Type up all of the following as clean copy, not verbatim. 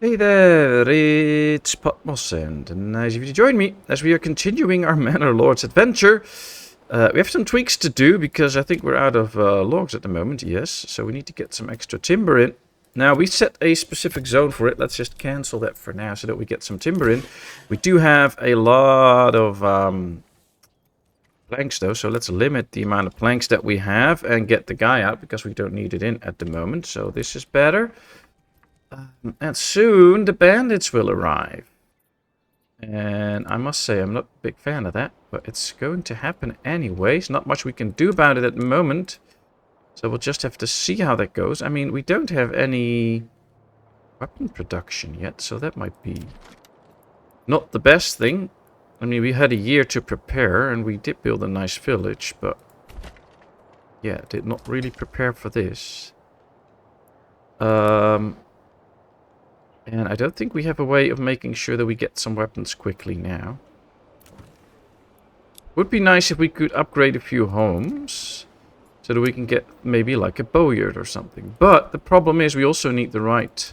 Hey there, it's Patmos, and nice of you to join me as we are continuing our Manor Lords adventure. We have some tweaks to do because I think we're out of logs at the moment, yes, so we need to get some extra timber in. Now, we set a specific zone for it. Let's just cancel that for now so that we get some timber in. We do have a lot of planks though, so let's limit the amount of planks that we have and get the guy out because we don't need it in at the moment, so this is better. And soon the bandits will arrive. And I must say, I'm not a big fan of that, but it's going to happen anyways. Not much we can do about it at the moment. So we'll just have to see how that goes. I mean, we don't have any weapon production yet, so that might be not the best thing. I mean, we had a year to prepare, and we did build a nice village, but yeah, did not really prepare for this. And I don't think we have a way of making sure that we get some weapons quickly now. Would be nice if we could upgrade a few homes so that we can get maybe like a bowyard or something. But the problem is we also need the right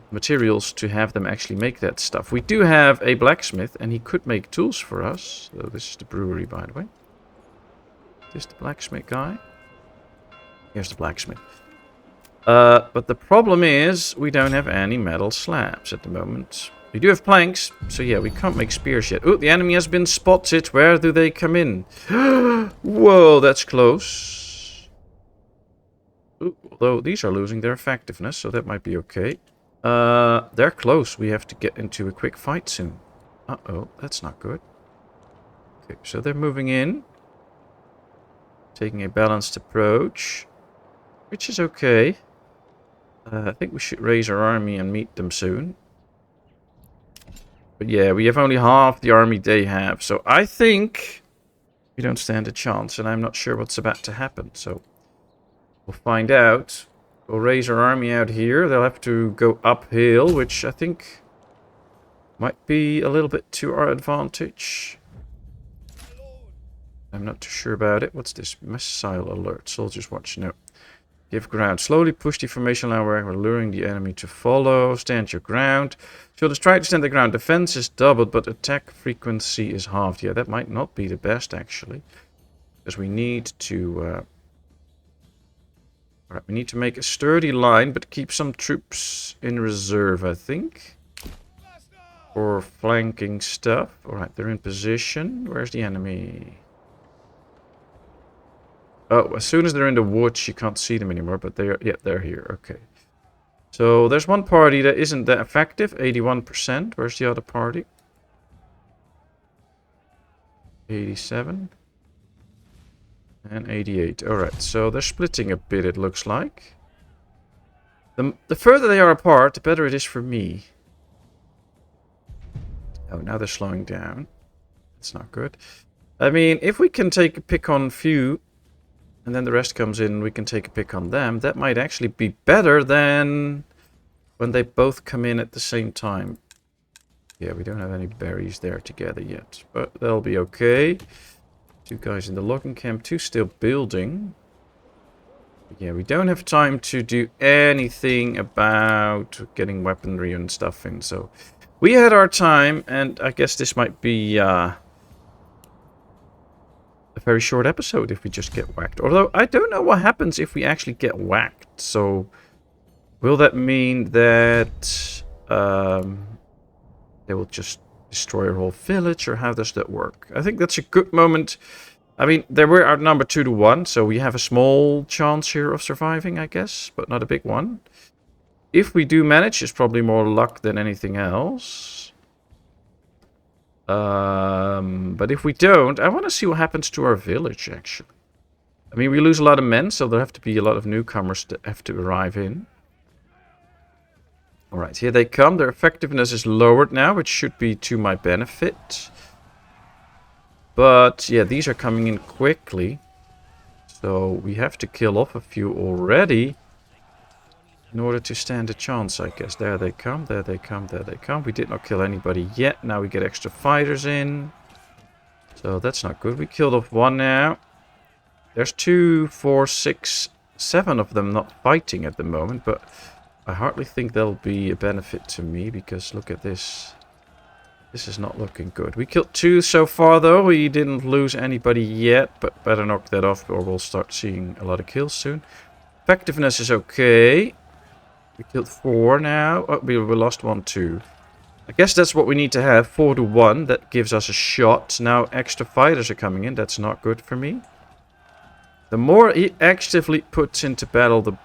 materials to have them actually make that stuff. We do have a blacksmith and he could make tools for us. So this is the brewery, by the way. This is the blacksmith guy. Here's the blacksmith. But the problem is we don't have any metal slabs at the moment. We do have planks, so yeah, we can't make spears yet. Oh, the enemy has been spotted. Where do they come in? Whoa, that's close. Ooh, although these are losing their effectiveness, so that might be okay. They're close. We have to get into a quick fight soon. Uh-oh, that's not good. Okay, so they're moving in. Taking a balanced approach, which is okay. I think we should raise our army and meet them soon. But yeah, we have only half the army they have. So I think we don't stand a chance. And I'm not sure what's about to happen. So we'll find out. We'll raise our army out here. They'll have to go uphill, which I think might be a little bit to our advantage. I'm not too sure about it. What's this? Missile alert. Soldiers watch. No. Give ground. Slowly push the formation line where we're luring the enemy to follow. Stand your ground. So just try to stand the ground. Defense is doubled, but attack frequency is halved. Yeah, that might not be the best, actually. Because we need to... Alright, we need to make a sturdy line, but keep some troops in reserve, I think. For flanking stuff. Alright, they're in position. Where's the enemy? Oh, as soon as they're in the woods, you can't see them anymore, but they're here. Okay. So there's one party that isn't that effective, 81%. Where's the other party? 87. And 88. Alright, so they're splitting a bit, it looks like. The further they are apart, the better it is for me. Oh, now they're slowing down. That's not good. I mean, if we can take a pick on few... and then the rest comes in, we can take a pick on them. That might actually be better than when they both come in at the same time. Yeah, we don't have any berries there together yet, but they'll be okay. Two guys in the logging camp, two still building. Yeah, we don't have time to do anything about getting weaponry and stuff in, so we had our time, and I guess this might be a very short episode if we just get whacked. Although, I don't know what happens if we actually get whacked. So, will that mean that they will just destroy our whole village? Or how does that work? I think that's a good moment. I mean, they were outnumbered 2-1. So, we have a small chance here of surviving, I guess. But not a big one. If we do manage, it's probably more luck than anything else. But if we don't, I want to see what happens to our village, actually. I mean, we lose a lot of men, so there have to be a lot of newcomers that have to arrive in. Alright, here they come. Their effectiveness is lowered now, which should be to my benefit. But, yeah, these are coming in quickly. So, we have to kill off a few already. In order to stand a chance, I guess. There they come, there they come, there they come. We did not kill anybody yet. Now we get extra fighters in. So that's not good. We killed off one now. There's 2, 4, 6, 7 of them not fighting at the moment. But I hardly think that'll be a benefit to me, because look at this. This is not looking good. We killed 2 so far, though. We didn't lose anybody yet, but better knock that off, or we'll start seeing a lot of kills soon. Effectiveness is okay. We killed 4 now. Oh, we lost 1 too. I guess that's what we need to have. 4 to 1. That gives us a shot. Now extra fighters are coming in. That's not good for me. The more he actively puts into battle, the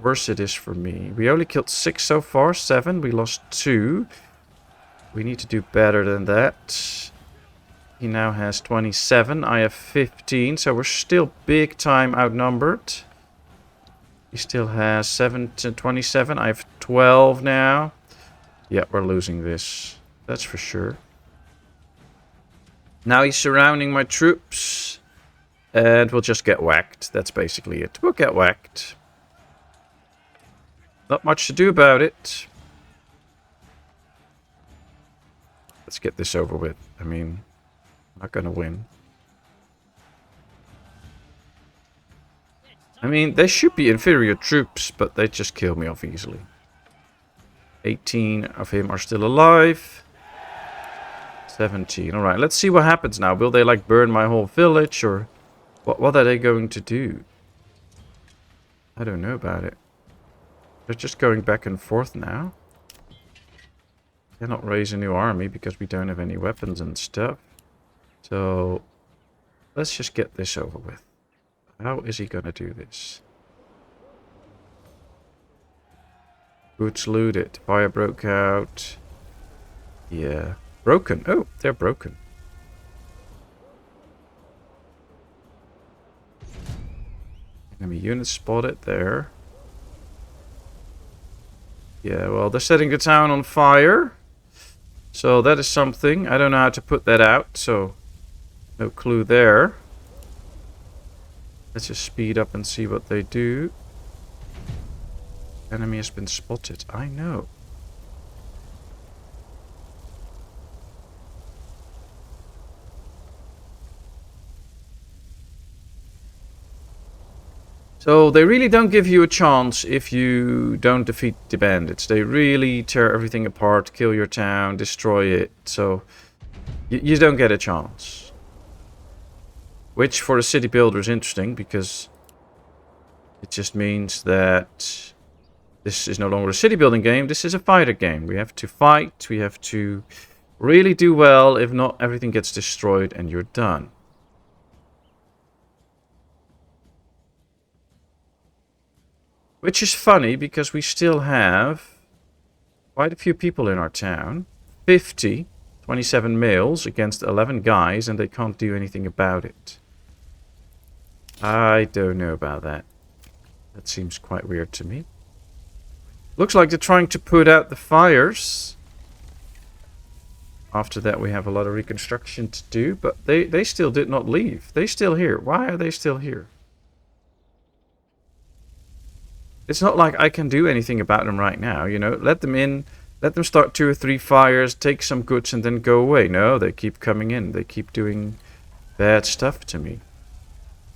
worse it is for me. We only killed 6 so far. 7. We lost 2. We need to do better than that. He now has 27. I have 15. So we're still big time outnumbered. He still has 7 to 27. I have 12 now. Yeah, we're losing this. That's for sure. Now he's surrounding my troops. And we'll just get whacked. That's basically it. We'll get whacked. Not much to do about it. Let's get this over with. I mean, I'm not going to win. I mean, they should be inferior troops, but they just kill me off easily. 18 of him are still alive. 17. Alright, let's see what happens now. Will they, like, burn my whole village, or what are they going to do? I don't know about it. They're just going back and forth now. Cannot raise a new army because we don't have any weapons and stuff. So, let's just get this over with. How is he gonna do this? Goods looted. Fire broke out. Yeah. Broken. Oh, they're broken. Enemy units spotted there. Yeah, well, they're setting the town on fire. So that is something. I don't know how to put that out, so no clue there. Let's just speed up and see what they do. Enemy has been spotted. I know. So they really don't give you a chance if you don't defeat the bandits. They really tear everything apart, kill your town, destroy it. So you don't get a chance. Which for a city builder is interesting, because it just means that this is no longer a city building game. This is a fighter game. We have to fight. We have to really do well. If not, everything gets destroyed and you're done. Which is funny, because we still have quite a few people in our town. 50, 27 males against 11 guys, and they can't do anything about it. I don't know about that. That seems quite weird to me. Looks like they're trying to put out the fires. After that we have a lot of reconstruction to do, but they still did not leave. They're still here. Why are they still here? It's not like I can do anything about them right now, you know. Let them in, let them start 2 or 3 fires, take some goods and then go away. No, they keep coming in. They keep doing bad stuff to me.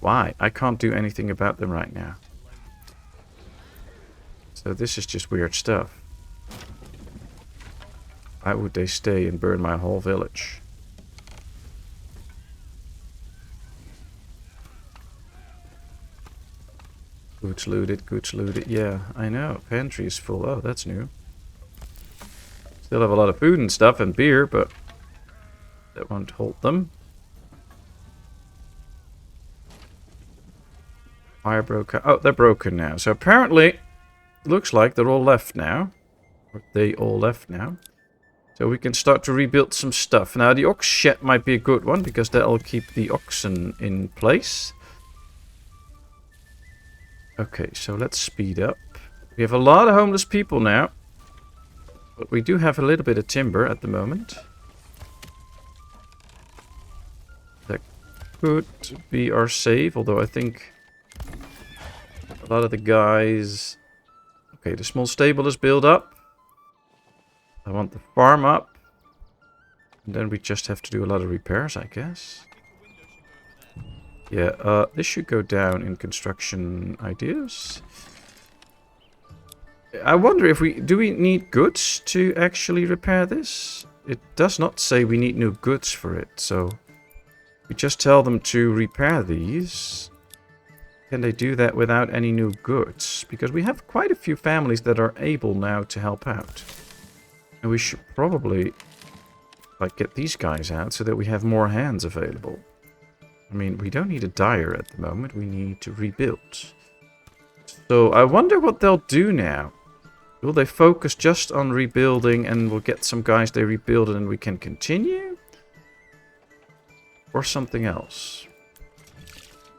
Why? I can't do anything about them right now. So this is just weird stuff. Why would they stay and burn my whole village? Goods looted, goods looted. Yeah, I know. Pantry is full. Oh, that's new. Still have a lot of food and stuff and beer, but that won't hold them. Fire broke out. Oh, they're broken now. So apparently, looks like they're all left now. Or they all left now. So we can start to rebuild some stuff. Now, the ox shed might be a good one, because that'll keep the oxen in place. Okay, so let's speed up. We have a lot of homeless people now. But we do have a little bit of timber at the moment. That could be our save, although I think a lot of the guys... Okay, the small stable is built up. I want the farm up. And then we just have to do a lot of repairs, I guess. Yeah, this should go down in construction ideas. I wonder if do we need goods to actually repair this? It does not say we need new goods for it, so we just tell them to repair these. Can they do that without any new goods? Because we have quite a few families that are able now to help out. And we should probably like get these guys out so that we have more hands available. I mean, we don't need a dyer at the moment. We need to rebuild. So I wonder what they'll do now. Will they focus just on rebuilding and we'll get some guys they rebuild and we can continue? Or something else?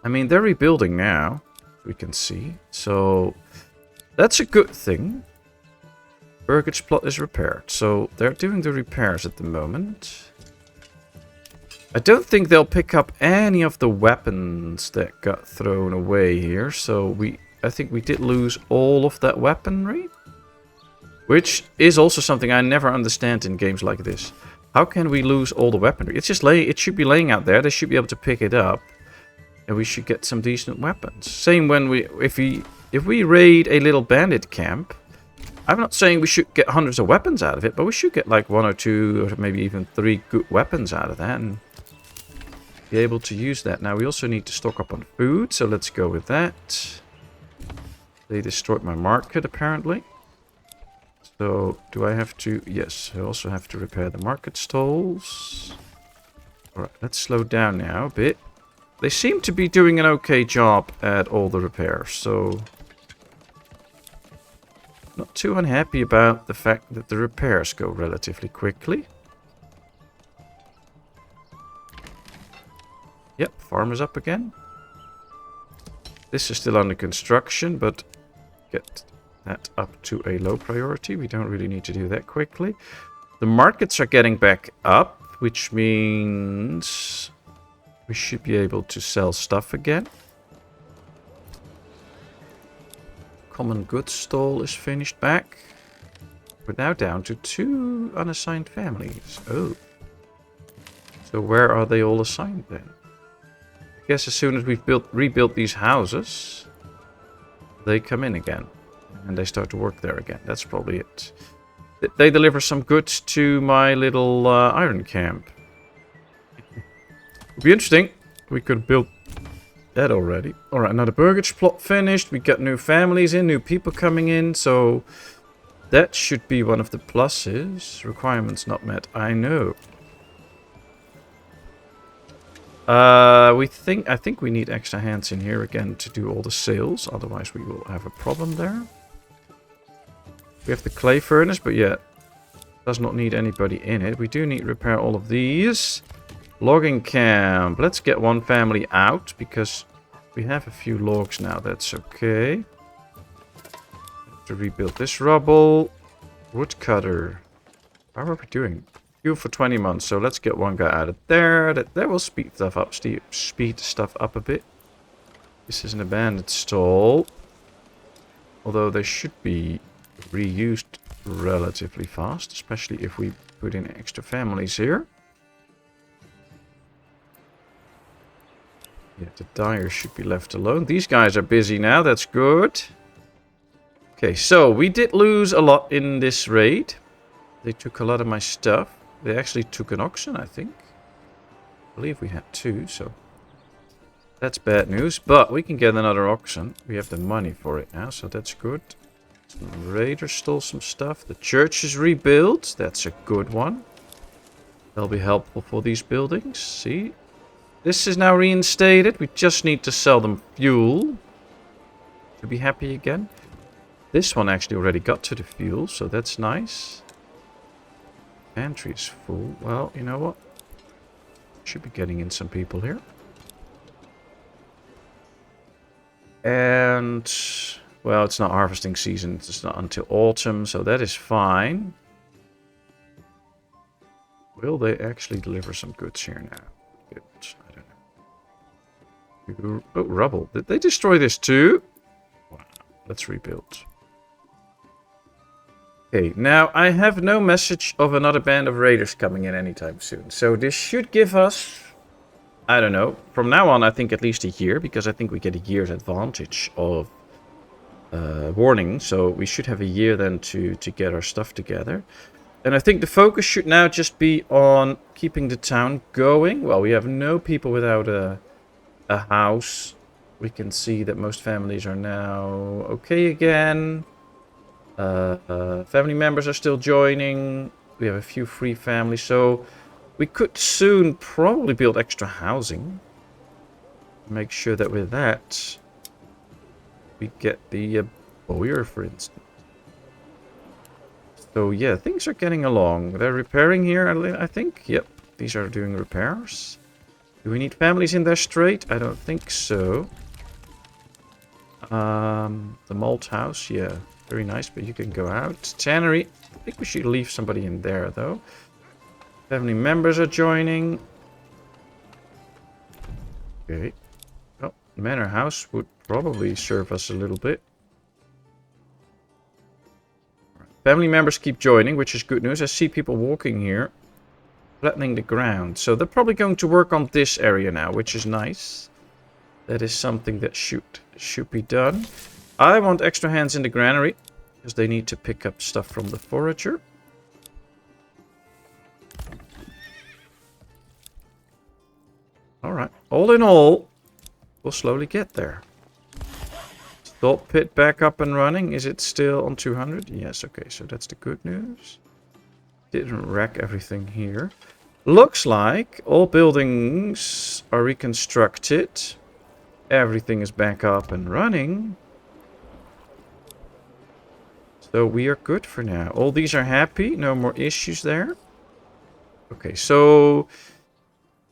I mean, they're rebuilding now, we can see. So that's a good thing. Burgage plot is repaired. So they're doing the repairs at the moment. I don't think they'll pick up any of the weapons that got thrown away here. So I think we did lose all of that weaponry. Which is also something I never understand in games like this. How can we lose all the weaponry? It's just it should be laying out there. They should be able to pick it up. And we should get some decent weapons. Same when if we raid a little bandit camp. I'm not saying we should get hundreds of weapons out of it, but we should get like 1 or 2 or maybe even 3 good weapons out of that and be able to use that. Now we also need to stock up on food, so let's go with that. They destroyed my market apparently. So do I have to? Yes, I also have to repair the market stalls. Alright, let's slow down now a bit. They seem to be doing an okay job at all the repairs, so not too unhappy about the fact that the repairs go relatively quickly. Yep, farm is up again. This is still under construction, but get that up to a low priority. We don't really need to do that quickly. The markets are getting back up, which means we should be able to sell stuff again. Common goods stall is finished back. We're now down to 2 unassigned families. Oh. So where are they all assigned then? I guess as soon as we've rebuilt these houses, they come in again. And they start to work there again. That's probably it. They deliver some goods to my little iron camp. Would be interesting. We could build that already. Alright, now the burgage plot finished. We got new families in, new people coming in. So that should be one of the pluses. Requirements not met. I know. I think we need extra hands in here again to do all the sales. Otherwise we will have a problem there. We have the clay furnace, but yeah, does not need anybody in it. We do need to repair all of these. Logging camp. Let's get one family out because we have a few logs now. That's okay. Have to rebuild this rubble. Woodcutter. How are we doing? Fuel for 20 months. So let's get one guy out of there. That will speed stuff up. Speed stuff up a bit. This is an abandoned stall. Although they should be reused relatively fast, especially if we put in extra families here. Yeah, the dyer should be left alone. These guys are busy now, that's good. Okay, so we did lose a lot in this raid. They took a lot of my stuff. They actually took an auction, I think. I believe we had 2, so that's bad news, but we can get another auction. We have the money for it now, so that's good. Some raiders stole some stuff. The church is rebuilt. That's a good one. That'll be helpful for these buildings. See? This is now reinstated. We just need to sell them fuel to be happy again. This one actually already got to the fuel, so that's nice. Pantry is full. Well, you know what? Should be getting in some people here. And well, it's not harvesting season. It's not until autumn, so that is fine. Will they actually deliver some goods here now? Good. I don't know. Oh, rubble. Did they destroy this too? Wow. Let's rebuild. Okay, now I have no message of another band of raiders coming in anytime soon. So this should give us, I don't know, from now on I think at least a year, because I think we get a year's advantage of warning, so we should have a year then to get our stuff together. And I think the focus should now just be on keeping the town going. Well, we have no people without a house. We can see that most families are now okay again. Family members are still joining. We have a few free families, so we could soon probably build extra housing. Make sure that with that we get the boiler, for instance. So yeah, things are getting along. They're repairing here, I think. Yep, these are doing repairs. Do we need families in there straight? I don't think so. The malt house, yeah, very nice, but you can go out. Tannery, I think we should leave somebody in there though. Family members are joining. Okay. Oh, manor house would probably serve us a little bit. Family members keep joining, which is good news. I see people walking here, flattening the ground. So they're probably going to work on this area now, which is nice. That is something that should be done. I want extra hands in the granary, because they need to pick up stuff from the forager. Alright, all in all, we'll slowly get there. Salt pit back up and running. Is it still on 200? Yes, okay, so that's the good news. Didn't wreck everything here. Looks like all buildings are reconstructed. Everything is back up and running. So we are good for now. All these are happy. No more issues there. Okay, so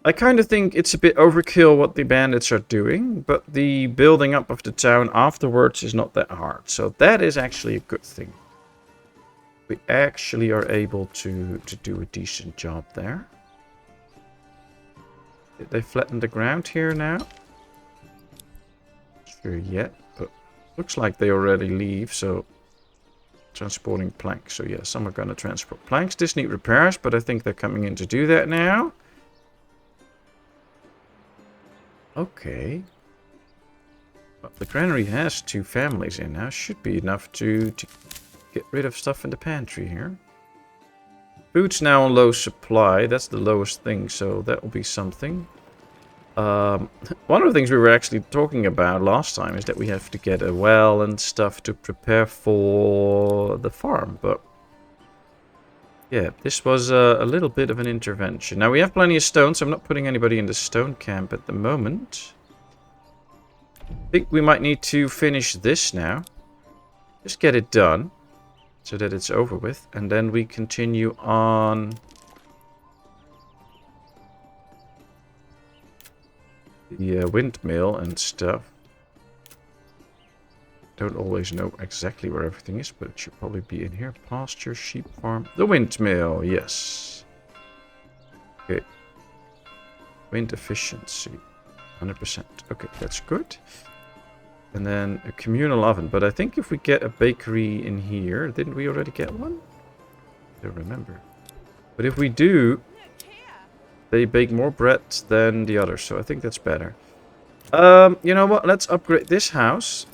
I kind of think it's a bit overkill what the bandits are doing, but the building up of the town afterwards is not that hard. So that is actually a good thing. We actually are able to do a decent job there. Did they flatten the ground here now? Not sure yet, but looks like they already leave, so transporting planks. So yeah, some are going to transport planks. This need repairs, but I think they're coming in to do that now. Okay. Well, the granary has 2 families in now. Should be enough to get rid of stuff in the pantry here. Food's now on low supply. That's the lowest thing, so that will be something. One of the things we were actually talking about last time is that we have to get a well and stuff to prepare for the farm, but yeah, this was a little bit of an intervention. Now we have plenty of stone, so I'm not putting anybody in the stone camp at the moment. I think we might need to finish this now. Just get it done, so that it's over with, and then we continue on the windmill and stuff. Don't always know exactly where everything is, but it should probably be in here. Pasture, sheep farm. The windmill, yes. Okay. Wind efficiency, 100%. Okay, that's good. And then a communal oven. But I think if we get a bakery in here... Didn't we already get one? I don't remember. But if we do... They bake more bread than the others, so I think that's better. You know what? Let's upgrade this house.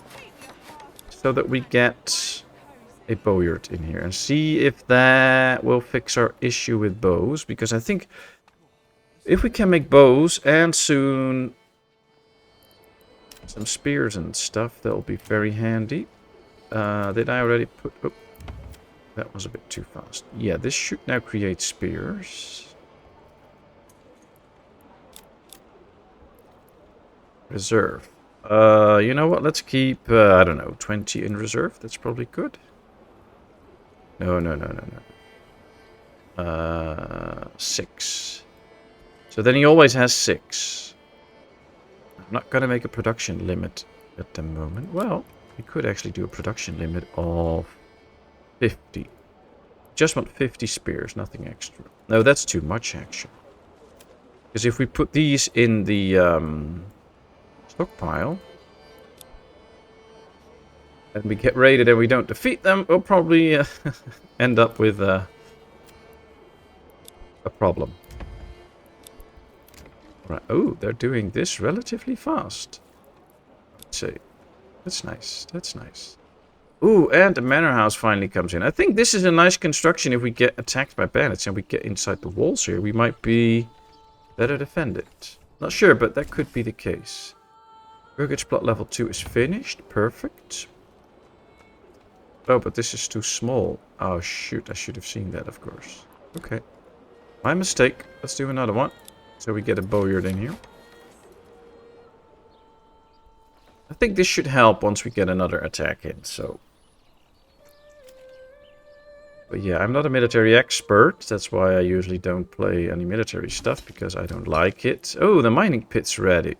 So that we get a bowyard in here. And see if that will fix our issue with bows. Because I think if we can make bows and soon some spears and stuff, that will be very handy. Did I already put... Oh, that was a bit too fast. Yeah, this should now create spears. Reserve. You know what? Let's keep, I don't know, 20 in reserve. That's probably good. No. 6. So then he always has 6. I'm not going to make a production limit at the moment. Well, we could actually do a production limit of 50. Just want 50 spears, nothing extra. No, that's too much, actually. Because if we put these in the stockpile... and we get raided and we don't defeat them, we'll probably end up with a problem. Right. Oh, they're doing this relatively fast. I'd say. That's nice. That's nice. Ooh, and the manor house finally comes in. I think this is a nice construction. If we get attacked by bandits and we get inside the walls here, we might be better defended. Not sure, but that could be the case. Burgage plot level 2 is finished. Perfect. Oh, but this is too small. Oh, shoot. I should have seen that, of course. Okay. My mistake. Let's do another one. So we get a boyard in here. I think this should help once we get another attack in, so... But yeah, I'm not a military expert. That's why I usually don't play any military stuff, because I don't like it. Oh, the mining pit's ready.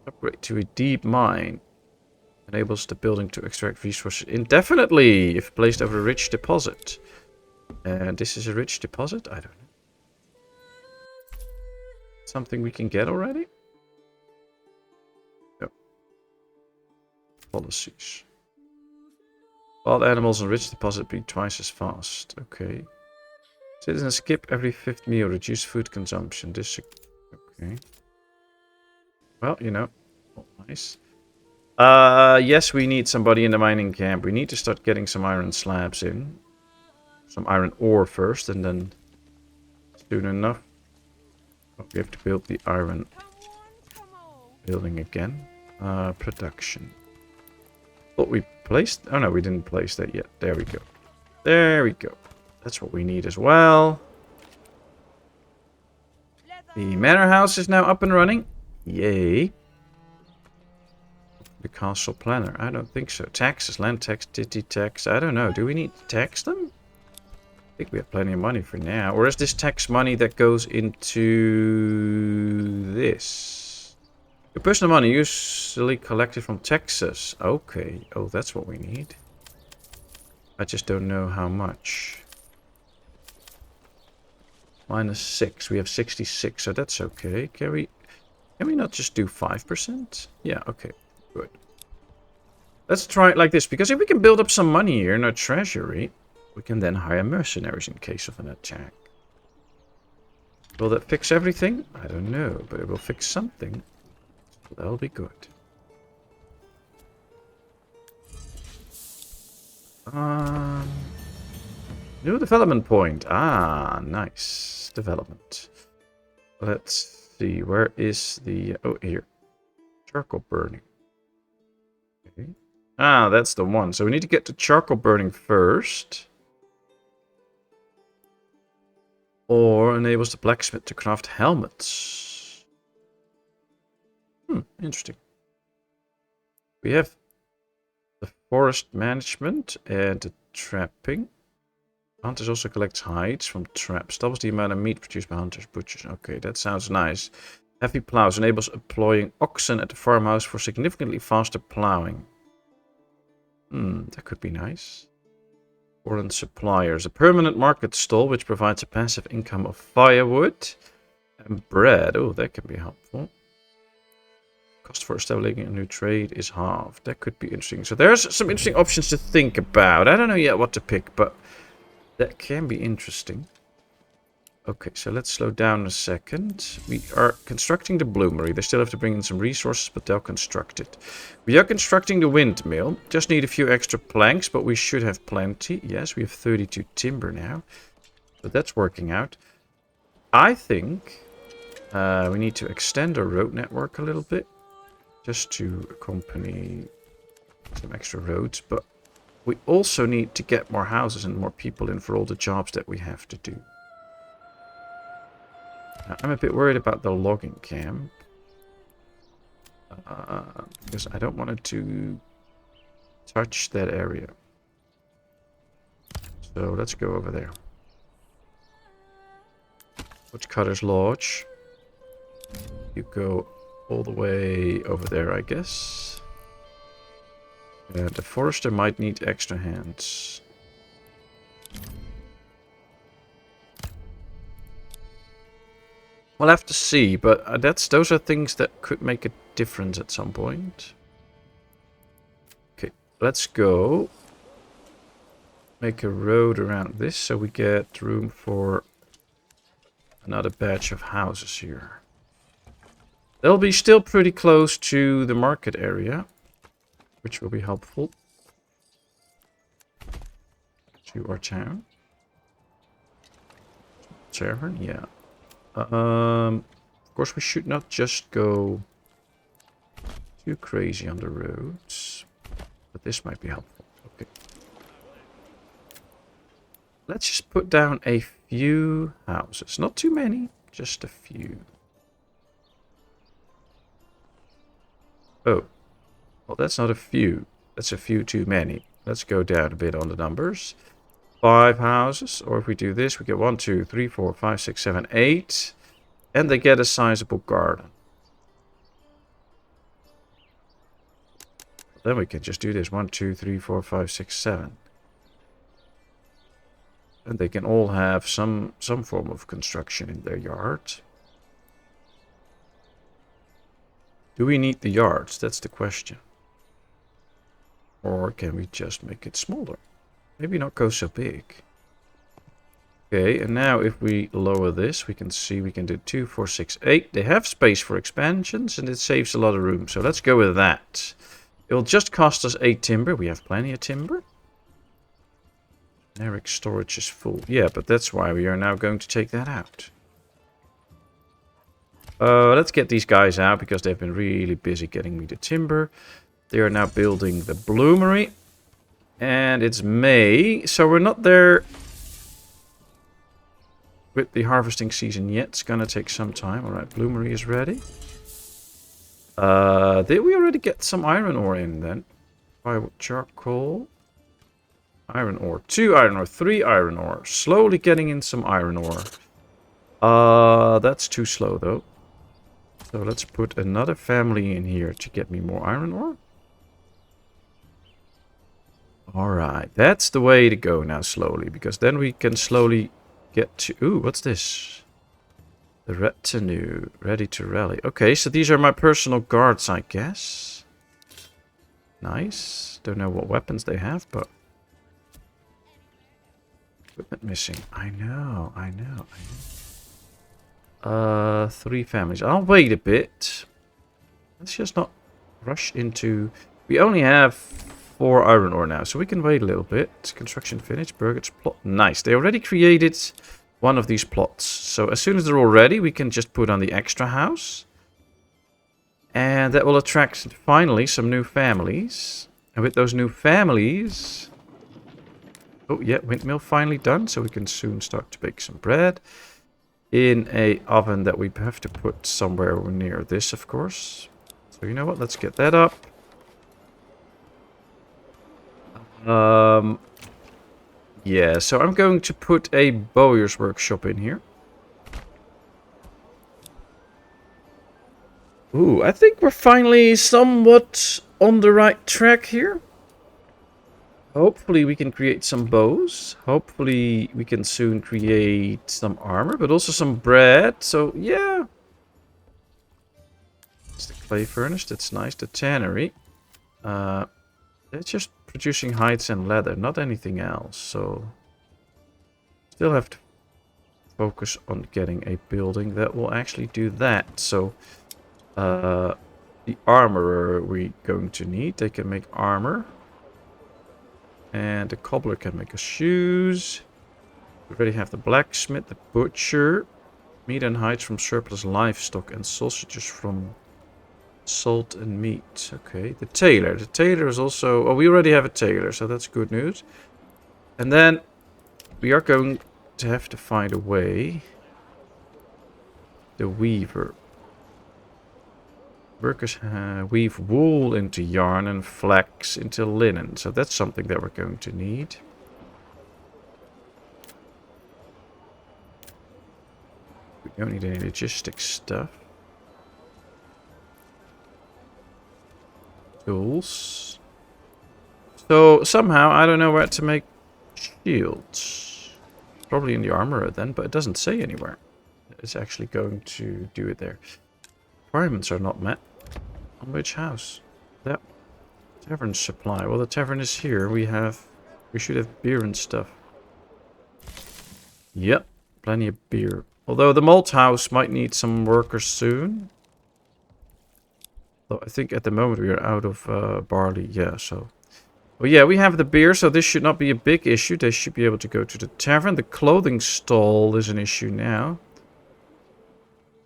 Upgrade to a deep mine. Enables the building to extract resources indefinitely if placed over a rich deposit. And this is a rich deposit? I don't know. Something we can get already? No. Policies. Wild animals and rich deposit be twice as fast. Okay. Citizens skip every 5th meal. Reduce food consumption. This. Okay. Well, you know. Oh, nice. Yes, we need somebody in the mining camp. We need to start getting some iron slabs in. Some iron ore first, and then soon enough. Oh, we have to build the iron building again. Production. What we placed? Oh no, we didn't place that yet. There we go. There we go. That's what we need as well. The manor house is now up and running. Yay. The castle planner. I don't think so. Taxes, land tax, city tax. I don't know. Do we need to tax them? I think we have plenty of money for now. Or is this tax money that goes into this? Your personal money usually collected from taxes. Okay. Oh, that's what we need. I just don't know how much. -6. We have 66, so that's okay. Can we not just do 5%? Yeah, okay. Good. Let's try it like this, because if we can build up some money here in our treasury, we can then hire mercenaries in case of an attack. Will that fix everything? I don't know, but it will fix something. So that'll be good. New development point. Ah, nice. Development. Let's see, where is the... Oh, here. Charcoal burning. Okay. Ah, that's the one. So we need to get to charcoal burning first. Or enables the blacksmith to craft helmets. Interesting. We have the forest management and the trapping. Hunters also collects hides from traps. Doubles the amount of meat produced by hunters, butchers. Okay, that sounds nice. Heavy plows enables employing oxen at the farmhouse for significantly faster plowing. That could be nice. Foreign suppliers. A permanent market stall which provides a passive income of firewood and bread. Oh, that can be helpful. Cost for establishing a new trade is halved. That could be interesting. So there's some interesting options to think about. I don't know yet what to pick, but that can be interesting. Okay, so let's slow down a second. We are constructing the bloomery. They still have to bring in some resources, but they'll construct it. We are constructing the windmill. Just need a few extra planks, but we should have plenty. Yes, we have 32 timber now. But that's working out. I think we need to extend our road network a little bit. Just to accompany some extra roads. But we also need to get more houses and more people in for all the jobs that we have to do. I'm a bit worried about the logging camp. Because I don't want it to touch that area. So let's go over there. Woodcutter's Lodge. You go all the way over there, I guess. The forester might need extra hands. We'll have to see, but those are things that could make a difference at some point. Okay, let's go. Make a road around this so we get room for another batch of houses here. They'll be still pretty close to the market area, which will be helpful. to our town. Tavern, yeah. Of course, we should not just go too crazy on the roads, but this might be helpful. Okay. Let's just put down a few houses. Not too many, just a few. Oh, well, that's not a few. That's a few too many. Let's go down a bit on the numbers. 5 houses, or if we do this, we get 1, 2, 3, 4, 5, 6, 7, 8. And they get a sizable garden. Then we can just do this. 1, 2, 3, 4, 5, 6, 7. And they can all have some form of construction in their yard. Do we need the yards? That's the question. Or can we just make it smaller? Maybe not go so big. Okay, and now if we lower this, we can see we can do 2, 4, 6, 8. They have space for expansions, and it saves a lot of room. So let's go with that. It will just cost us 8 timber. We have plenty of timber. Eric's storage is full. Yeah, but that's why we are now going to take that out. Let's get these guys out because they've been really busy getting me the timber. They are now building the bloomery. And it's May, so we're not there with the harvesting season yet. It's gonna take some time. Alright, bloomery is ready. Did we already get some iron ore in then? Firewood, charcoal. Iron ore. 2 iron ore. 3 iron ore. Slowly getting in some iron ore. That's too slow though. So let's put another family in here to get me more iron ore. Alright, that's the way to go now slowly. Because then we can slowly get to... Ooh, what's this? The retinue. Ready to rally. Okay, so these are my personal guards, I guess. Nice. Don't know what weapons they have, but... Equipment missing. I know. 3 families. I'll wait a bit. Let's just not rush into... We only have 4 iron ore now, so we can wait a little bit. Construction finished. Burgett's plot. Nice. They already created one of these plots. So as soon as they're all ready, we can just put on the extra house. And that will attract, finally, some new families. And with those new families... Oh, yeah, windmill finally done, so we can soon start to bake some bread. In a oven that we have to put somewhere near this, of course. So you know what, let's get that up. Yeah, so I'm going to put a bowyer's workshop in here. Ooh, I think we're finally somewhat on the right track here. Hopefully we can create some bows. Hopefully we can soon create some armor, but also some bread. So, yeah. It's the clay furnace, that's nice. The tannery. They're just producing hides and leather, not anything else. So, still have to focus on getting a building that will actually do that. So, the armorer we're going to need. They can make armor. And the cobbler can make us shoes. We already have the blacksmith, the butcher. Meat and hides from surplus livestock and sausages from salt and meat. Okay, the tailor. The tailor is also... Oh, we already have a tailor, so that's good news. And then we are going to have to find a way. The weaver. Workers weave wool into yarn and flax into linen. So that's something that we're going to need. We don't need any logistic stuff. Tools. So somehow I don't know where to make shields. Probably in the armorer then, but it doesn't say anywhere. It's actually going to do it there. Requirements are not met. On which house? That tavern supply. Well, the tavern is here. We should have beer and stuff. Yep, plenty of beer. Although the malt house might need some workers soon. Though I think at the moment we are out of barley. Yeah, so Well, yeah, we have the beer, so this should not be a big issue. They should be able to go to the tavern. The clothing stall is an issue now.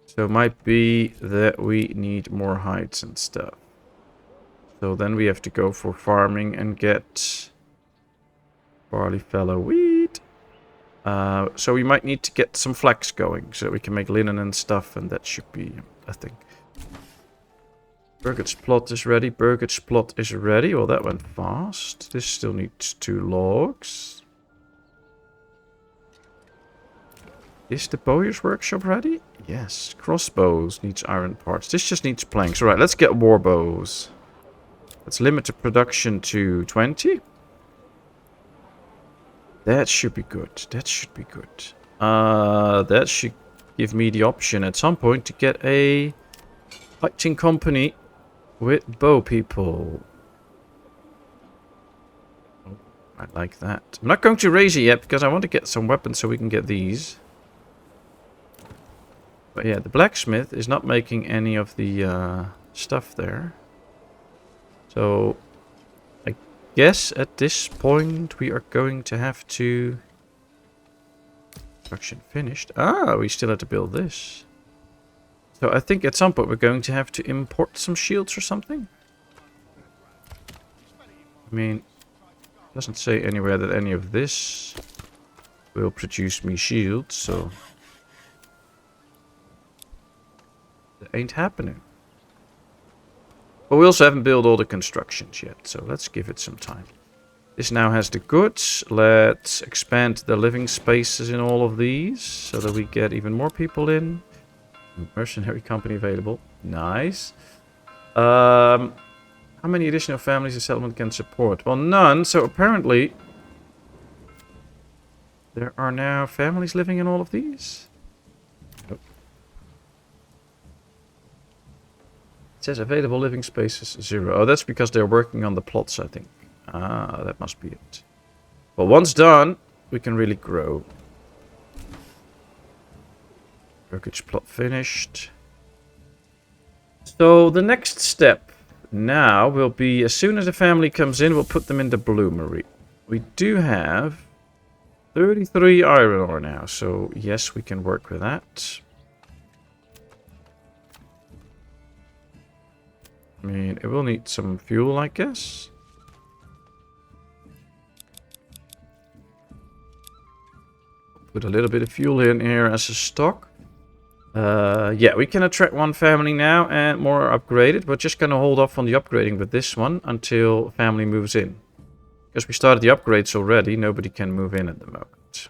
So it might be that we need more hides and stuff. So then we have to go for farming and get barley fallow wheat. So we might need to get some flax going so we can make linen and stuff, and that should be a thing. Burgett's plot is ready. Burgett's plot is ready. Well, that went fast. This still needs 2 logs. Is the bowyer's workshop ready? Yes. Crossbows needs iron parts. This just needs planks. Alright, let's get war bows. Let's limit the production to 20. That should be good. That should be good. That should give me the option at some point to get a fighting company with bow people. Oh, I like that. I'm not going to raise it yet because I want to get some weapons so we can get these. But yeah, the blacksmith is not making any of the stuff there. So I guess at this point we are going to have to... Construction finished. Ah, we still have to build this. So I think at some point we're going to have to import some shields or something. I mean, it doesn't say anywhere that any of this will produce me shields, so... That ain't happening. But we also haven't built all the constructions yet, so let's give it some time. This now has the goods. Let's expand the living spaces in all of these so that we get even more people in. Mercenary company available. Nice. How many additional families the settlement can support? Well, none. So apparently there are now families living in all of these. Nope. It says available living spaces 0. Oh, that's because they're working on the plots, I think. Ah, that must be it. But once done, we can really grow. Workage plot finished. So the next step now will be, as soon as a family comes in, we'll put them in the bloomery. We do have 33 iron ore now, so yes, we can work with that. I mean, it will need some fuel, I guess. Put a little bit of fuel in here as a stock. Yeah, we can attract 1 family now and more upgraded. We're just going to hold off on the upgrading with this one until family moves in. Because we started the upgrades already, nobody can move in at the moment.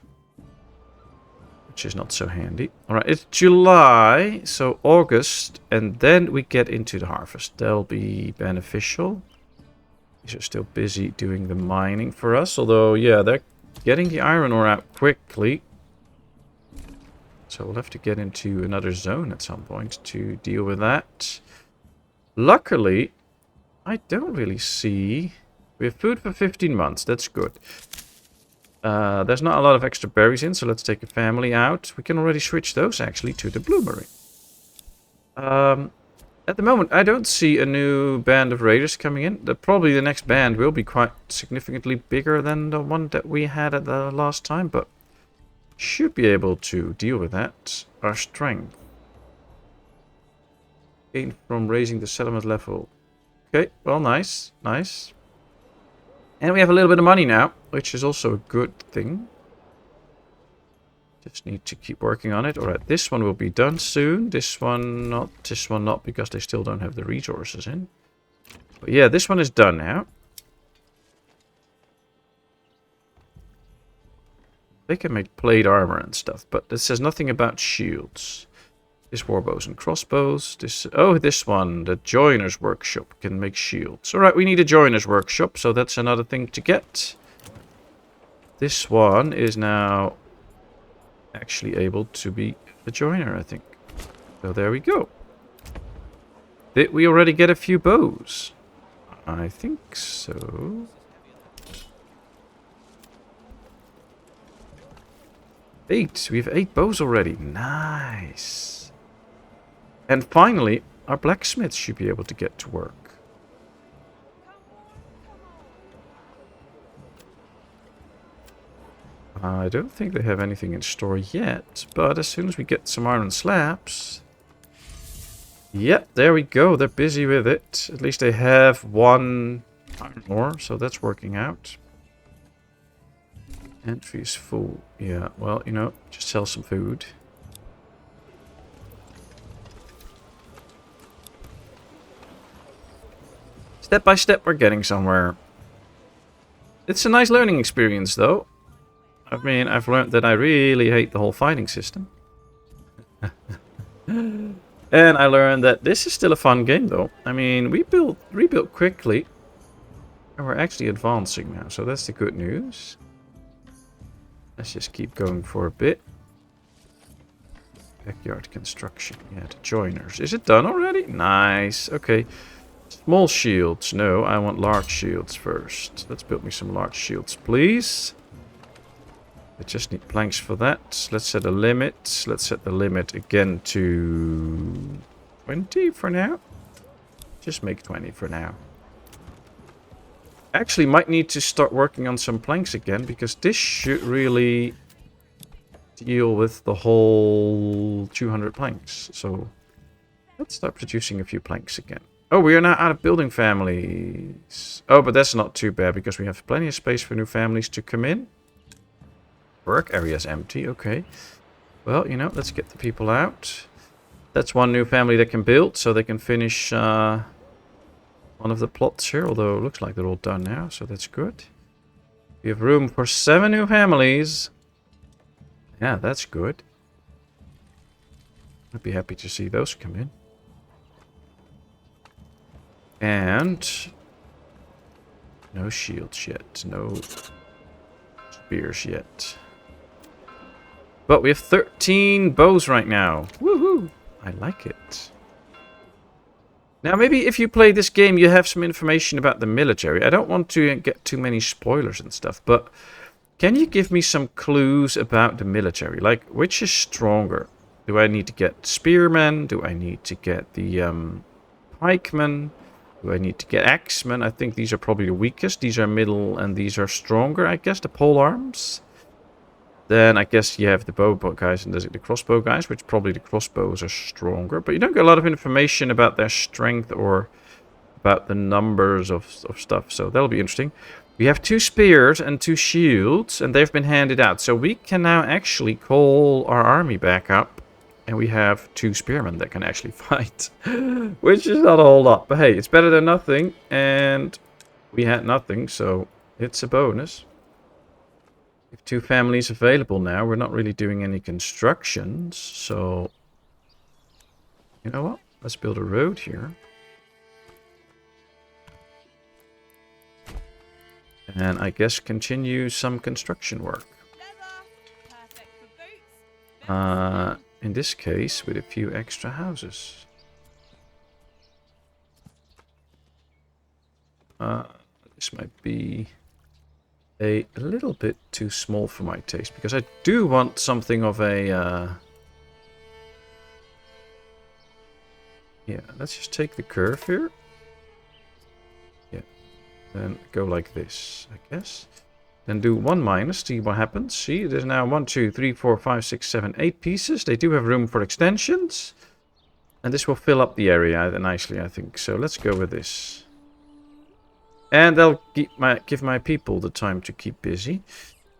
Which is not so handy. Alright, it's July, so August, and then we get into the harvest. That'll be beneficial. These are still busy doing the mining for us, although, yeah, they're getting the iron ore out quickly. So we'll have to get into another zone at some point to deal with that. Luckily, I don't really see... We have food for 15 months. That's good. There's not a lot of extra berries in, so let's take a family out. We can already switch those, actually, to the bloomery. At the moment, I don't see a new band of raiders coming in. Probably the next band will be quite significantly bigger than the one that we had at the last time, but... should be able to deal with that. Our strength. Gain from raising the settlement level. Okay, well, nice. Nice. And we have a little bit of money now, which is also a good thing. Just need to keep working on it. Alright, this one will be done soon. This one not, because they still don't have the resources in. But yeah, this one is done now. They can make plate armor and stuff, but it says nothing about shields. This warbows and crossbows. This one, the joiner's workshop, can make shields. Alright, we need a joiner's workshop, so that's another thing to get. This one is now actually able to be a joiner, I think. So there we go. Did we already get a few bows? I think so. 8. We have 8 bows already. Nice. And finally, our blacksmiths should be able to get to work. I don't think they have anything in store yet, but as soon as we get some iron slabs... Yep, there we go. They're busy with it. At least they have one iron ore, so that's working out. Entry is full. Yeah, well, you know, just sell some food. Step by step, we're getting somewhere. It's a nice learning experience, though. I mean, I've learned that I really hate the whole fighting system. And I learned that this is still a fun game, though. I mean, we rebuilt quickly. And we're actually advancing now, so that's the good news. Let's just keep going for a bit. Backyard construction. Yeah, the joiners. Is it done already? Nice. Okay. Small shields. No, I want large shields first. Let's build me some large shields, please. I just need planks for that. Let's set a limit. Let's set the limit again to 20 for now. Just make 20 for now. Actually, might need to start working on some planks again, because this should really deal with the whole 200 planks. So let's start producing a few planks again. Oh, we are now out of building families. Oh, but that's not too bad, because we have plenty of space for new families to come in. Work area's empty, okay. Well, you know, let's get the people out. That's one new family that can build, so they can finish one of the plots here. Although it looks like they're all done now, so that's good. We have room for 7 new families. Yeah, that's good. I'd be happy to see those come in. And no shields yet, no spears yet. But we have 13 bows right now. Woohoo! I like it. Now, maybe if you play this game, you have some information about the military. I don't want to get too many spoilers and stuff, but can you give me some clues about the military? Like, which is stronger? Do I need to get spearmen? Do I need to get the pikemen? Do I need to get axemen? I think these are probably the weakest. These are middle and these are stronger, I guess. The pole arms. Then I guess you have the bow guys and the crossbow guys, which probably the crossbows are stronger. But you don't get a lot of information about their strength or about the numbers of stuff. So that'll be interesting. We have 2 spears and 2 shields, and they've been handed out. So we can now actually call our army back up. And we have 2 spearmen that can actually fight. Which is not a whole lot. But hey, it's better than nothing. And we had nothing, so it's a bonus. We have 2 families available now. We're not really doing any constructions. So, you know what? Let's build a road here. And I guess continue some construction work. In this case, with a few extra houses. This might be a little bit too small for my taste, because I do want something of a... Yeah, let's just take the curve here. Yeah, then go like this, I guess. Then do 1 minus, see what happens. See, there's now 1, 2, 3, 4, 5, 6, 7, 8 pieces. They do have room for extensions. And this will fill up the area nicely, I think. So let's go with this. And that'll give my people the time to keep busy.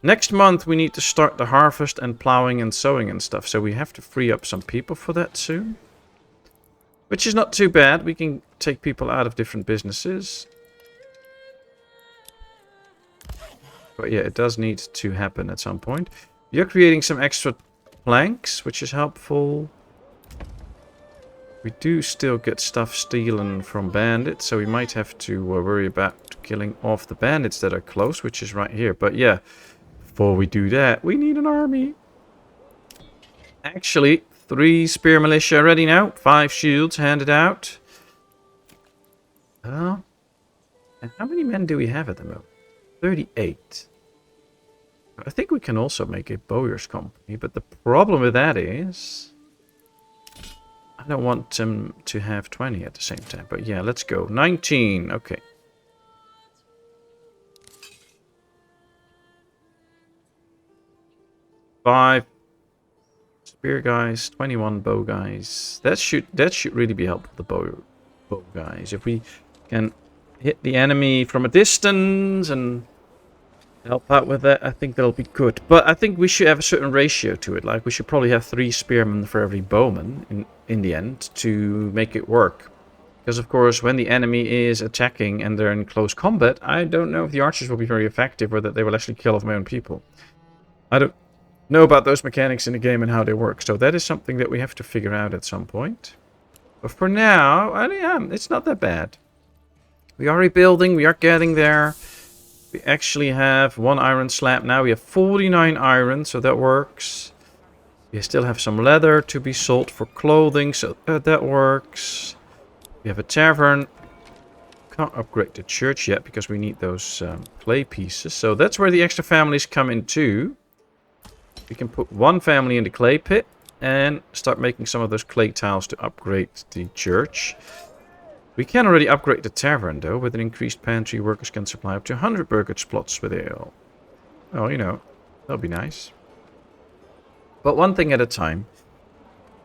Next month, we need to start the harvest and plowing and sowing and stuff. So we have to free up some people for that soon. Which is not too bad. We can take people out of different businesses. But yeah, it does need to happen at some point. You're creating some extra planks, which is helpful. We do still get stuff stolen from bandits, so we might have to worry about killing off the bandits that are close, which is right here. But yeah, before we do that, we need an army. Actually, 3 spear militia ready now. 5 shields handed out. And how many men do we have at the moment? 38. I think we can also make a bowyer's company, but the problem with that is I don't want them to have 20 at the same time. But yeah, let's go. 19. Okay. 5 spear guys, 21 bow guys. That should really be helpful, the bow guys. If we can hit the enemy from a distance and help out with that, I think that'll be good. But I think we should have a certain ratio to it. Like, we should probably have 3 spearmen for every bowman in the end to make it work. Because, of course, when the enemy is attacking and they're in close combat, I don't know if the archers will be very effective or that they will actually kill off my own people. I don't know about those mechanics in the game and how they work. So that is something that we have to figure out at some point. But for now, it's not that bad. We are rebuilding. We are getting there. We actually have 1 iron slab now. We have 49 iron, so that works. We still have some leather to be sold for clothing, so that works. We have a tavern. Can't upgrade the church yet because we need those clay pieces. So that's where the extra families come in too. We can put 1 family in the clay pit and start making some of those clay tiles to upgrade the church. We can already upgrade the tavern though. With an increased pantry, workers can supply up to 100 burgage plots with ale. Oh, you know, that'll be nice. But one thing at a time.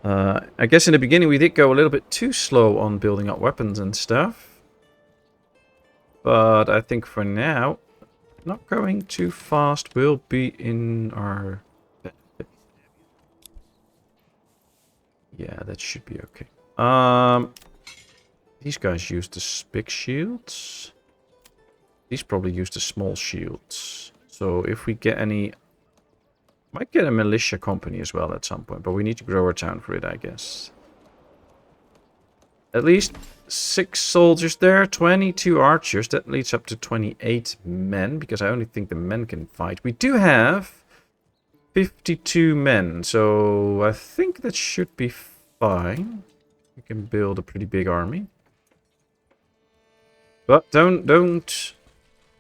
I guess in the beginning we did go a little bit too slow on building up weapons and stuff. But I think for now, not going too fast will be in our... Yeah, that should be okay. These guys use the big shields. These probably use the small shields. So if we get any... Might get a militia company as well at some point, but we need to grow our town for it, I guess. At least 6 soldiers there, 22 archers. That leads up to 28 men, because I only think the men can fight. We do have 52 men, so I think that should be fine. We can build a pretty big army. But don't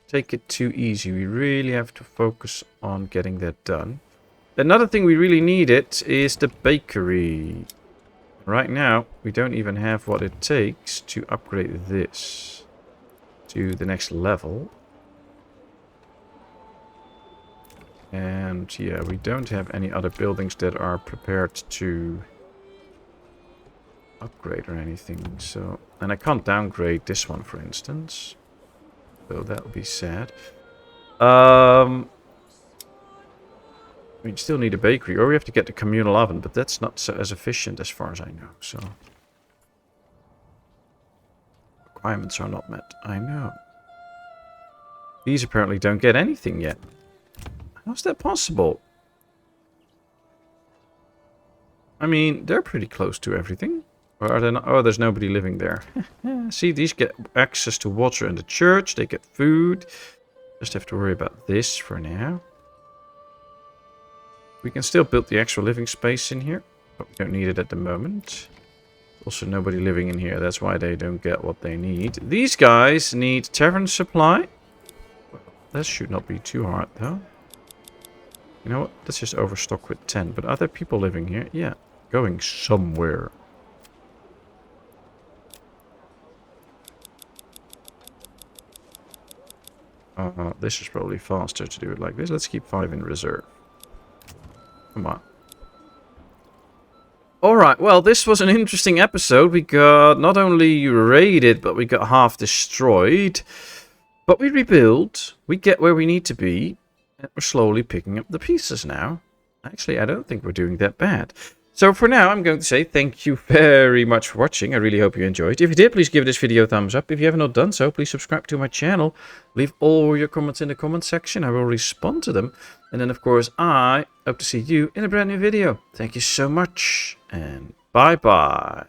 take it too easy. We really have to focus on getting that done. Another thing we really needed is the bakery. Right now, we don't even have what it takes to upgrade this to the next level. And yeah, we don't have any other buildings that are prepared to upgrade or anything. So, and I can't downgrade this one, for instance. So that would be sad. We still need a bakery, or we have to get the communal oven, but that's not so as efficient as far as I know, so... Requirements are not met, I know. These apparently don't get anything yet. How's that possible? I mean, they're pretty close to everything. Or are they not? Oh, there's nobody living there. See, these get access to water in the church, they get food. Just have to worry about this for now. We can still build the extra living space in here, but we don't need it at the moment. Also, nobody living in here. That's why they don't get what they need. These guys need tavern supply. That should not be too hard, though. You know what? Let's just overstock with 10. But are there people living here? Yeah. Going somewhere. This is probably faster to do it like this. Let's keep 5 in reserve. Come on. Alright, well, this was an interesting episode. We got not only raided, but we got half destroyed. But we rebuild. We get where we need to be. And we're slowly picking up the pieces now. Actually, I don't think we're doing that bad. So for now, I'm going to say thank you very much for watching. I really hope you enjoyed. If you did, please give this video a thumbs up. If you have not done so, please subscribe to my channel. Leave all your comments in the comment section. I will respond to them. And then, of course, I hope to see you in a brand new video. Thank you so much, and bye-bye.